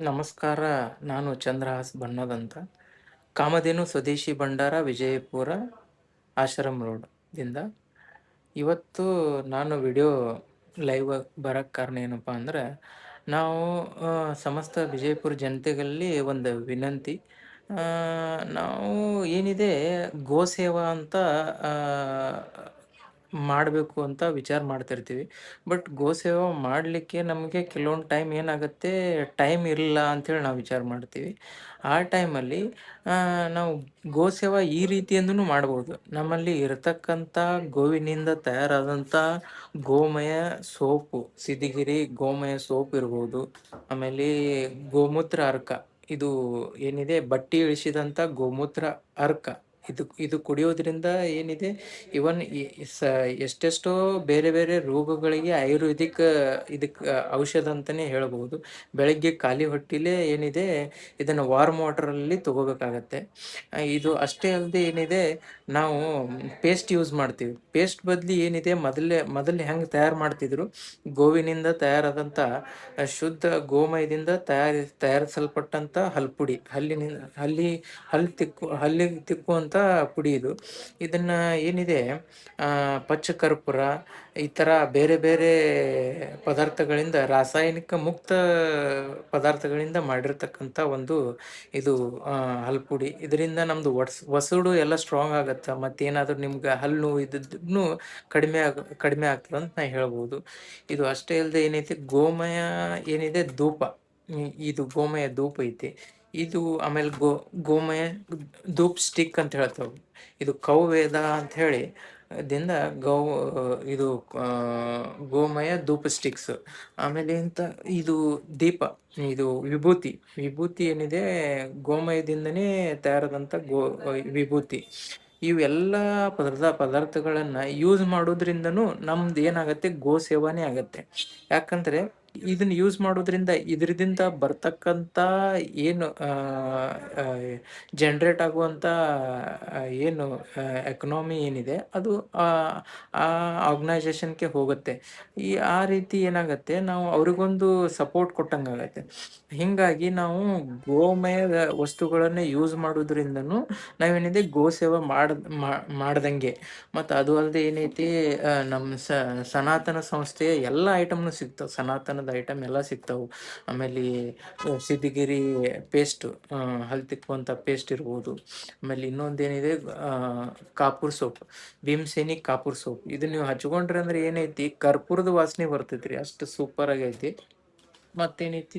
ನಮಸ್ಕಾರ. ನಾನು ಚಂದ್ರಹಾಸ್ ಬಣ್ಣದಂತ. ಕಾಮಧೇನು ಸ್ವದೇಶಿ ಭಂಡಾರ ವಿಜಯಪುರ ಆಶ್ರಮ್ ರೋಡ್ ದಿಂದ. ಇವತ್ತು ನಾನು ವಿಡಿಯೋ ಲೈವ್ ಬರಕ್ಕೆ ಕಾರಣ ಏನಪ್ಪ ಅಂದ್ರೆ, ನಾವು ಸಮಸ್ತ ವಿಜಯಪುರ ಜನತೆಗಳಲ್ಲಿ ಒಂದು ವಿನಂತಿ. ನಾವು ಏನಿದೆ ಗೋಸೇವಾ ಅಂತ ಮಾಡಬೇಕು ಅಂತ ವಿಚಾರ ಮಾಡ್ತಿರ್ತೀವಿ. ಬಟ್ ಗೋಸೇವಾ ಮಾಡಲಿಕ್ಕೆ ನಮಗೆ ಕೆಲವೊಂದು ಟೈಮ್ ಏನಾಗುತ್ತೆ, ಟೈಮ್ ಇರಲಿಲ್ಲ ಅಂಥೇಳಿ ನಾವು ವಿಚಾರ ಮಾಡ್ತೀವಿ. ಆ ಟೈಮಲ್ಲಿ ನಾವು ಗೋಸೇವಾ ಈ ರೀತಿಯಿಂದನೂ ಮಾಡ್ಬೋದು. ನಮ್ಮಲ್ಲಿ ಇರತಕ್ಕಂಥ ಗೋವಿನಿಂದ ತಯಾರಾದಂಥ ಗೋಮಯ ಸೋಪು, ಸಿದ್ಧಗಿರಿ ಗೋಮಯ ಸೋಪ್ ಇರ್ಬೋದು. ಆಮೇಲೆ ಗೋಮೂತ್ರ ಅರ್ಕ, ಇದು ಏನಿದೆ ಬಟ್ಟಿ ಇಳಿಸಿದಂಥ ಗೋಮೂತ್ರ ಅರ್ಕ, ಇದು ಕುಡಿಯೋದ್ರಿಂದ ಏನಿದೆ ಇವನ್ ಎಷ್ಟೆಷ್ಟೋ ಬೇರೆ ಬೇರೆ ರೋಗಗಳಿಗೆ ಆಯುರ್ವೇದಿಕ್ ಇದಕ್ಕೆ ಔಷಧ ಅಂತಲೇ ಹೇಳ್ಬೋದು. ಬೆಳಗ್ಗೆ ಖಾಲಿ ಹೊಟ್ಟೆಲೇ ಏನಿದೆ ಇದನ್ನು ವಾರ್ಮ್ ವಾಟರಲ್ಲಿ ತಗೋಬೇಕಾಗತ್ತೆ. ಇದು ಅಷ್ಟೇ ಅಲ್ಲದೆ ಏನಿದೆ, ನಾವು ಪೇಸ್ಟ್ ಯೂಸ್ ಮಾಡ್ತೀವಿ. ಪೇಸ್ಟ್ ಬದಲಿ ಏನಿದೆ ಮೊದಲು ಹೆಂಗೆ ತಯಾರು ಮಾಡ್ತಿದ್ರು, ಗೋವಿನಿಂದ ತಯಾರಾದಂಥ ಶುದ್ಧ ಗೋಮಯದಿಂದ ತಯಾರಿಸಲ್ಪಟ್ಟಂಥ ಹಲ್ಪುಡಿ, ಹಲ್ಲಿಗೆ ತಿಕ್ಕುವಂಥ ಪುಡಿ ಇದು. ಇದನ್ನ ಏನಿದೆ ಪಚ್ಚಕರ್ಪೂರ ಈ ಥರ ಬೇರೆ ಬೇರೆ ಪದಾರ್ಥಗಳಿಂದ, ರಾಸಾಯನಿಕ ಮುಕ್ತ ಪದಾರ್ಥಗಳಿಂದ ಮಾಡಿರ್ತಕ್ಕಂಥ ಒಂದು ಇದು ಹಲ್ಪುಡಿ. ಇದರಿಂದ ನಮ್ಮದು ವಸಡು ಎಲ್ಲ ಸ್ಟ್ರಾಂಗ್ ಆಗುತ್ತೆ. ಮತ್ತೇನಾದರೂ ನಿಮ್ಗೆ ಹಲ್ಲು ನೋವು ಇದ್ದದ್ದು ಕಡಿಮೆ ಆಗ್ತದೆ ಅಂತ ನಾ ಹೇಳ್ಬೋದು. ಇದು ಅಷ್ಟೇ ಅಲ್ಲದೆ ಏನೈತಿ, ಗೋಮಯ ಏನಿದೆ ಧೂಪ, ಇದು ಗೋಮಯ ಧೂಪ ಐತಿ. ಇದು ಆಮೇಲೆ ಗೋಮಯ ಧೂಪ್ ಸ್ಟಿಕ್ ಅಂತ ಹೇಳ್ತಾವೆ. ಇದು ಕೌವೇದ ಅಂತ ಹೇಳಿ ದಿಂದ ಇದು ಗೋಮಯ ಧೂಪ ಸ್ಟಿಕ್ಸ್. ಆಮೇಲೆ ಇದು ದೀಪ, ಇದು ವಿಭೂತಿ ಏನಿದೆ ಗೋಮಯದಿಂದನೇ ತಯಾರಾದಂಥ ವಿಭೂತಿ. ಇವೆಲ್ಲ ಪದಾರ್ಥಗಳನ್ನು ಯೂಸ್ ಮಾಡೋದ್ರಿಂದನೂ ನಮ್ದು ಏನಾಗುತ್ತೆ, ಗೋ ಸೇವನೆ ಆಗತ್ತೆ. ಯಾಕಂದ್ರೆ ಇದನ್ನ ಯೂಸ್ ಮಾಡೋದ್ರಿಂದ ಇದರಿಂದ ಬರ್ತಕ್ಕಂಥ ಏನು ಜನ್ರೇಟ್ ಆಗುವಂಥ ಏನು ಎಕನಾಮಿ ಏನಿದೆ ಅದು ಆ ಆರ್ಗನೈಸೇಷನ್ಗೆ ಹೋಗುತ್ತೆ. ಆ ರೀತಿ ಏನಾಗುತ್ತೆ, ನಾವು ಅವ್ರಿಗೊಂದು ಸಪೋರ್ಟ್ ಕೊಟ್ಟಂಗಾಗತ್ತೆ. ಹೀಗಾಗಿ ನಾವು ಗೋಮಯದ ವಸ್ತುಗಳನ್ನೇ ಯೂಸ್ ಮಾಡೋದ್ರಿಂದನೂ ನಾವೇನಿದೆ ಗೋಸೇವೆ ಮಾಡ್ದಂಗೆ. ಮತ್ತು ಅದು ಅಲ್ಲದೆ ಏನೈತಿ, ನಮ್ಮ ಸನಾತನ ಸಂಸ್ಥೆಯ ಎಲ್ಲ ಐಟಮ್ನು ಸಿಗ್ತಾವೆ, ಸನಾತನದ ಐಟಮ್ ಎಲ್ಲ ಸಿಗ್ತಾವೆ. ಆಮೇಲೆ ಸಿದ್ಧಗಿರಿ ಪೇಸ್ಟು, ಹಲ್ ತಿಕ್ಕುವಂಥ ಪೇಸ್ಟ್ ಇರ್ಬೋದು. ಆಮೇಲೆ ಇನ್ನೊಂದೇನಿದೆ ಕಾಪೂರ್ ಸೋಪ್, ಭೀಮಸೇನಿ ಕಾಪೂರ್ ಸೋಪ್. ಇದನ್ನ ನೀವು ಹಚ್ಕೊಂಡ್ರಿ ಅಂದ್ರೆ ಏನೈತಿ, ಕರ್ಪೂರದ ವಾಸನೆ ಬರ್ತೈತ್ರಿ, ಅಷ್ಟು ಸೂಪರ್ ಆಗೈತಿ. ಮತ್ತೇನೈತಿ